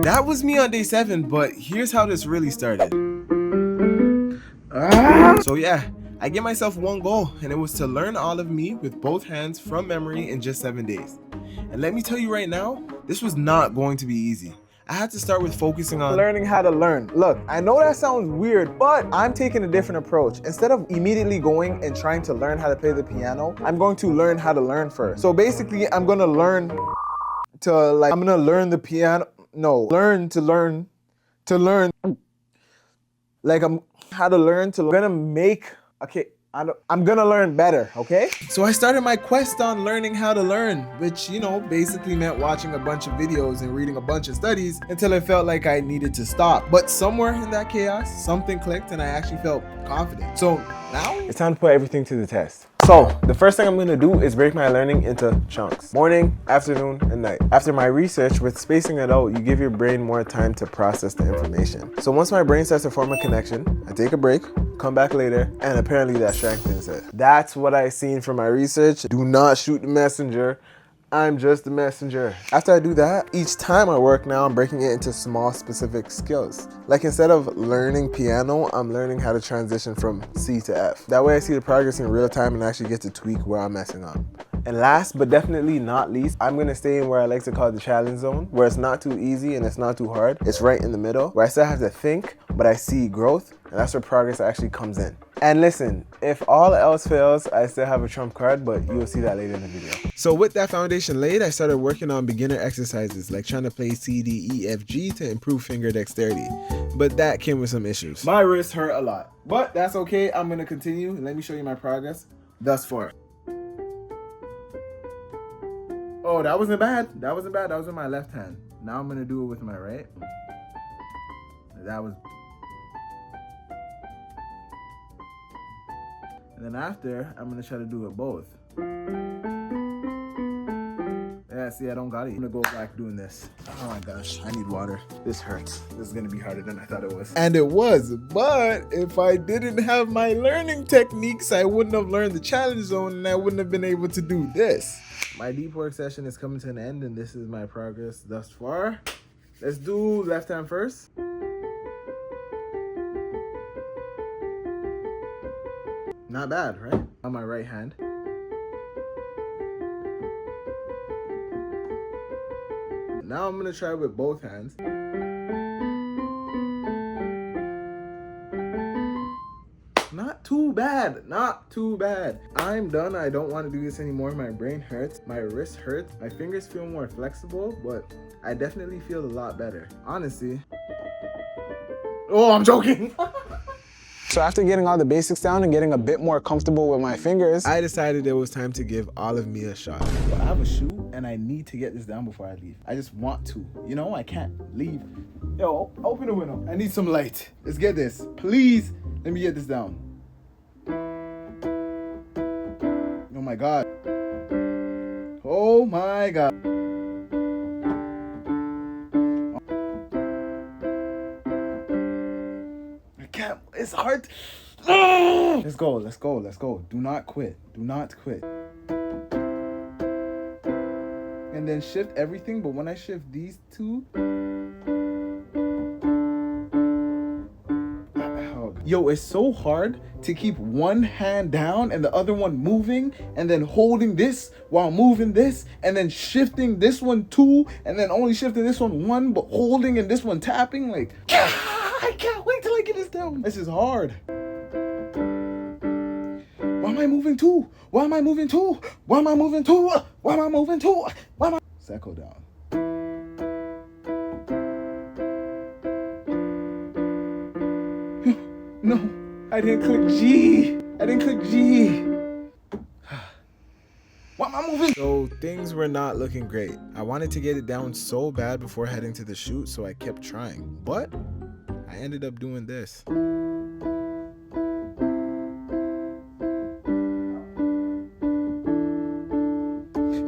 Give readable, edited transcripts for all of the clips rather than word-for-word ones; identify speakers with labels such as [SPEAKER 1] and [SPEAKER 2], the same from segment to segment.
[SPEAKER 1] That was me on day 7, but here's how this really started. So yeah, I gave myself one goal, and it was to learn all of me with both hands from memory in just 7 days. And let me tell you right now, this was not going to be easy. I had to start with focusing on
[SPEAKER 2] learning how to learn. Look, I know that sounds weird, but I'm taking a different approach. Instead of immediately going and trying to learn how to play the piano, I'm going to learn how to learn first. So basically, I'm gonna learn the piano. No, learn to learn. Like I'm gonna make, okay, I'm gonna learn better, okay?
[SPEAKER 1] So I started my quest on learning how to learn, which, basically meant watching a bunch of videos and reading a bunch of studies until I felt like I needed to stop. But somewhere in that chaos, something clicked and I actually felt confident. So now
[SPEAKER 2] It's time to put everything to the test. So the first thing I'm gonna do is break my learning into chunks. Morning, afternoon, and night. After my research, with spacing it out, you give your brain more time to process the information. So once my brain starts to form a connection, I take a break, come back later, and apparently that strengthens it. That's what I seen from my research. Do not shoot the messenger. I'm just the messenger. After I do that, each time I work now, I'm breaking it into small specific skills. Like instead of learning piano, I'm learning how to transition from C to F. That way I see the progress in real time and actually get to tweak where I'm messing up. And last but definitely not least, I'm gonna stay in where I like to call the challenge zone, where it's not too easy and it's not too hard. It's right in the middle, where I still have to think, but I see growth, and that's where progress actually comes in. And listen, if all else fails, I still have a trump card, but you'll see that later in the video.
[SPEAKER 1] So with that foundation laid, I started working on beginner exercises, like trying to play C, D, E, F, G to improve finger dexterity. But that came with some issues. My wrist hurt a lot, but that's okay. I'm gonna continue. Let me show you my progress thus far. Oh, that wasn't bad. That wasn't bad. That was with my left hand. Now I'm gonna do it with my right. That was. And then after, I'm gonna try to do it both. Yeah, see, I don't got it. I'm gonna go back doing this. Oh my gosh, I need water. This hurts. This is gonna be harder than I thought it was. And it was, but if I didn't have my learning techniques, I wouldn't have learned the challenge zone and I wouldn't have been able to do this. My deep work session is coming to an end and this is my progress thus far. Let's do left hand first. Not bad, right? On my right hand. Now I'm gonna try with both hands. Not too bad, not too bad. I'm done. I don't want to do this anymore. My brain hurts, my wrist hurts, my fingers feel more flexible, but I definitely feel a lot better. Honestly. Oh, I'm joking.
[SPEAKER 2] So after getting all the basics down and getting a bit more comfortable with my fingers,
[SPEAKER 1] I decided it was time to give all of me a shot. But I have a shoe and I need to get this down before I leave. I just want to, I can't leave. Yo, open the window. I need some light. Let's get this. Please, let me get this down. Oh my God. Oh my God. It's hard. Let's go, let's go, let's go. Do not quit. Do not quit. And then shift everything, but when I shift these two. Yo, it's so hard to keep one hand down and the other one moving and then holding this while moving this and then shifting this one two and then only shifting this one but holding and this one tapping. Like, I can't wait till I get this down. This is hard. Why am I moving two? Why am I moving two? Why am I moving two? Why am I moving two? Why am I? Settle down. No, I didn't click G. I didn't click G. Why am I moving? So things were not looking great. I wanted to get it down so bad before heading to the shoot, so I kept trying. But I ended up doing this.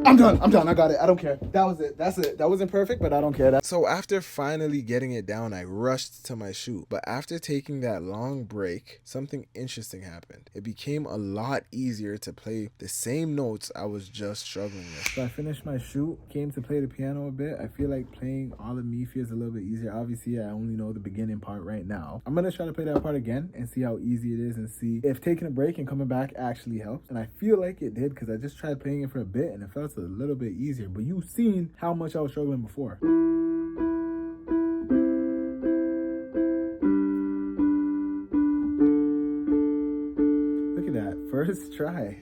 [SPEAKER 1] I'm done. I got it. I don't care. That was it. That's it. That wasn't perfect, but I don't care.
[SPEAKER 2] So after finally getting it down, I rushed to my shoot. But after taking that long break, something interesting happened. It became a lot easier to play the same notes I was just struggling with. So I finished my shoot, came to play the piano a bit. I feel like playing All of Me feels a little bit easier. Obviously, I only know the beginning part right now. I'm gonna try to play that part again and see how easy it is and see if taking a break and coming back actually helps. And I feel like it did because I just tried playing it for a bit and it felt a little bit easier. But you've seen how much I was struggling before. Look at that, first try.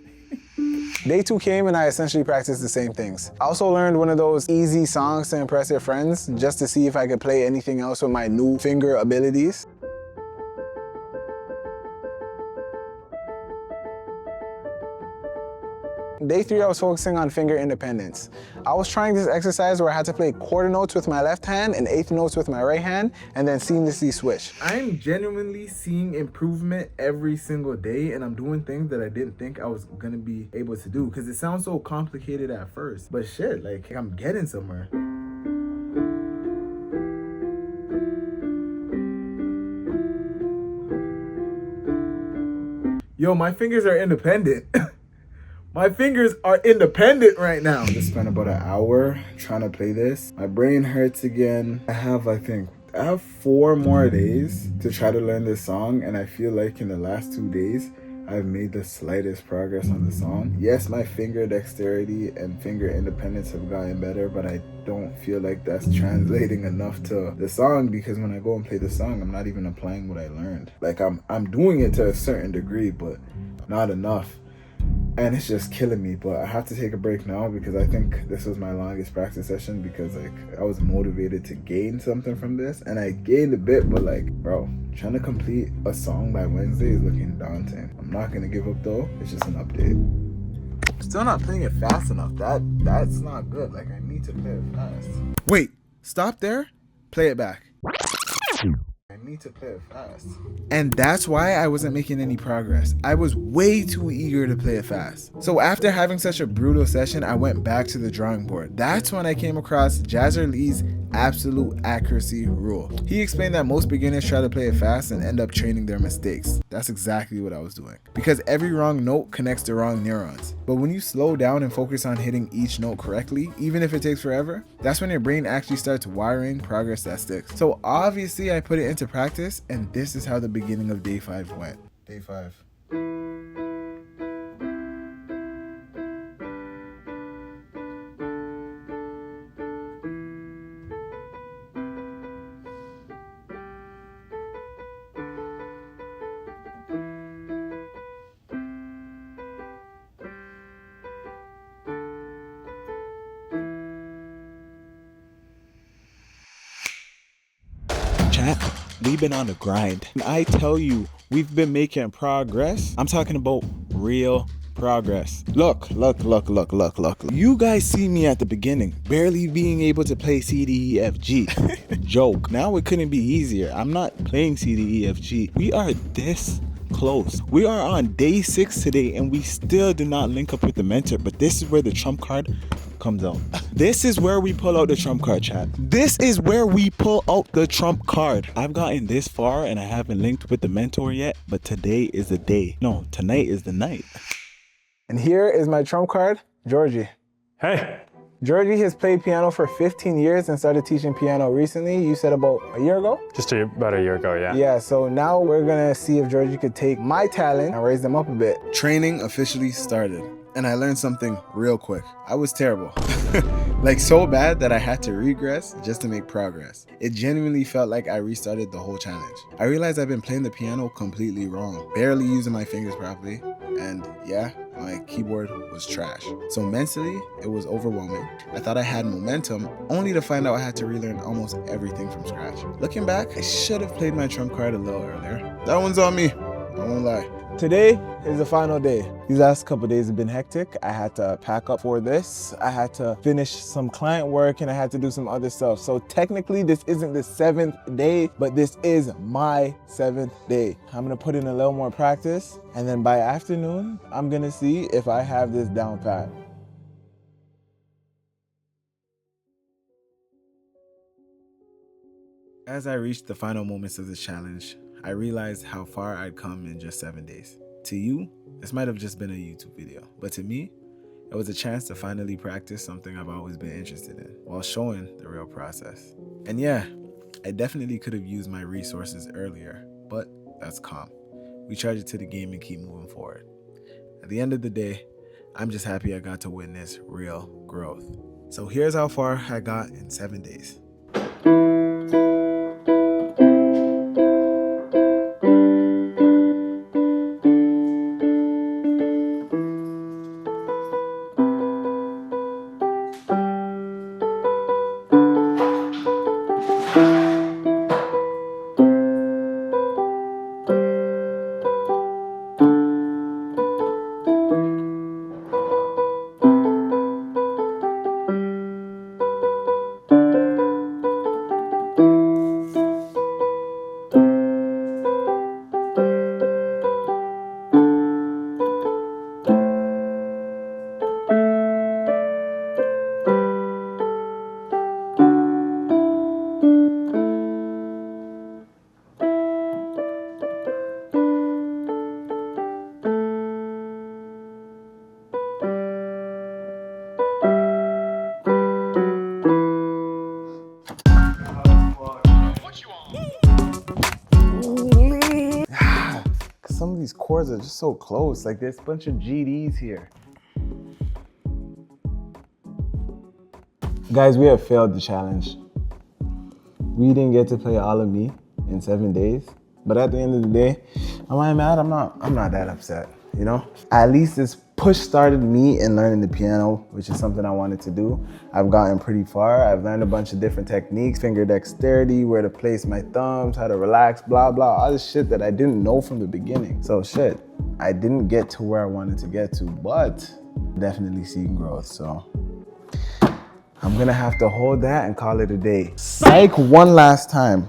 [SPEAKER 3] Day 2 came and I essentially practiced the same things. I also learned one of those easy songs to impress your friends just to see if I could play anything else with my new finger abilities. Day 3, I was focusing on finger independence. I was trying this exercise where I had to play quarter notes with my left hand and eighth notes with my right hand, and then seamlessly switch.
[SPEAKER 1] I'm genuinely seeing improvement every single day, and I'm doing things that I didn't think I was gonna be able to do because it sounds so complicated at first. But shit, like I'm getting somewhere. Yo, my fingers are independent. My fingers are independent right now.
[SPEAKER 2] I just spent about an hour trying to play this. My brain hurts again. I have 4 more days to try to learn this song, and I feel like in the last 2 days, I've made the slightest progress on the song. Yes, my finger dexterity and finger independence have gotten better, but I don't feel like that's translating enough to the song because when I go and play the song, I'm not even applying what I learned. Like I'm doing it to a certain degree, but not enough. And it's just killing me, but I have to take a break now because I think this was my longest practice session because I was motivated to gain something from this, and I gained a bit, but bro, trying to complete a song by Wednesday is looking daunting. I'm not gonna give up though. It's just an update. Still not playing it fast enough. That's not good. I need to play it fast. Wait, stop there. Play it back. I need to play it fast. And that's why I wasn't making any progress. I was way too eager to play it fast. So after having such a brutal session, I went back to the drawing board. That's when I came across Jazzer Lee's absolute accuracy rule. He explained that most beginners try to play it fast and end up training their mistakes. That's exactly what I was doing. Because every wrong note connects to wrong neurons. But when you slow down and focus on hitting each note correctly, even if it takes forever, that's when your brain actually starts wiring progress that sticks. So obviously I put it into practice, and this is how the beginning of day 5 went. Day 5.
[SPEAKER 4] Chat, we've been on the grind. And I tell you, we've been making progress. I'm talking about real progress. Look. You guys see me at the beginning, barely being able to play C, D, E, F, G. Joke. Now it couldn't be easier. I'm not playing C, D, E, F, G. We are this close. We are on day 6 today, and we still do not link up with the mentor, but this is where the trump card comes out. This is where we pull out the trump card, chat. This is where we pull out the trump card. I've gotten this far and I haven't linked with the mentor yet, but today is the day. No, tonight is the night.
[SPEAKER 3] And here is my trump card, Georgie.
[SPEAKER 5] Hey.
[SPEAKER 3] Georgie has played piano for 15 years and started teaching piano recently. You said about a year ago?
[SPEAKER 5] Just about a year ago, yeah.
[SPEAKER 3] Yeah, so now we're gonna see if Georgie could take my talent and raise them up a bit.
[SPEAKER 2] Training officially started, and I learned something real quick. I was terrible. So bad that I had to regress just to make progress. It genuinely felt like I restarted the whole challenge. I realized I've been playing the piano completely wrong, barely using my fingers properly, and yeah, my keyboard was trash. So mentally, it was overwhelming. I thought I had momentum, only to find out I had to relearn almost everything from scratch. Looking back, I should have played my trump card a little earlier. That one's on me, I won't lie.
[SPEAKER 3] Today is the final day. These last couple of days have been hectic. I had to pack up for this. I had to finish some client work and I had to do some other stuff. So technically this isn't the 7th day, but this is my 7th day. I'm gonna put in a little more practice, and then by afternoon, I'm gonna see if I have this down pat. As I reached the final moments of this challenge, I realized how far I'd come in just 7 days. To you, this might have just been a YouTube video, but to me, it was a chance to finally practice something I've always been interested in, while showing the real process. And yeah, I definitely could have used my resources earlier, but that's calm. We charge it to the game and keep moving forward. At the end of the day, I'm just happy I got to witness real growth. So here's how far I got in 7 days. Some of these chords are just so close. Like there's a bunch of GDs here. Guys, we have failed the challenge. We didn't get to play All of Me in 7 days. But at the end of the day, am I mad? I'm not that upset, you know? At least this push started me in learning the piano, which is something I wanted to do. I've gotten pretty far. I've learned a bunch of different techniques, finger dexterity, where to place my thumbs, how to relax, blah, blah, all this shit that I didn't know from the beginning. So shit, I didn't get to where I wanted to get to, but definitely seeing growth, so. I'm gonna have to hold that and call it a day. Psych, one last time.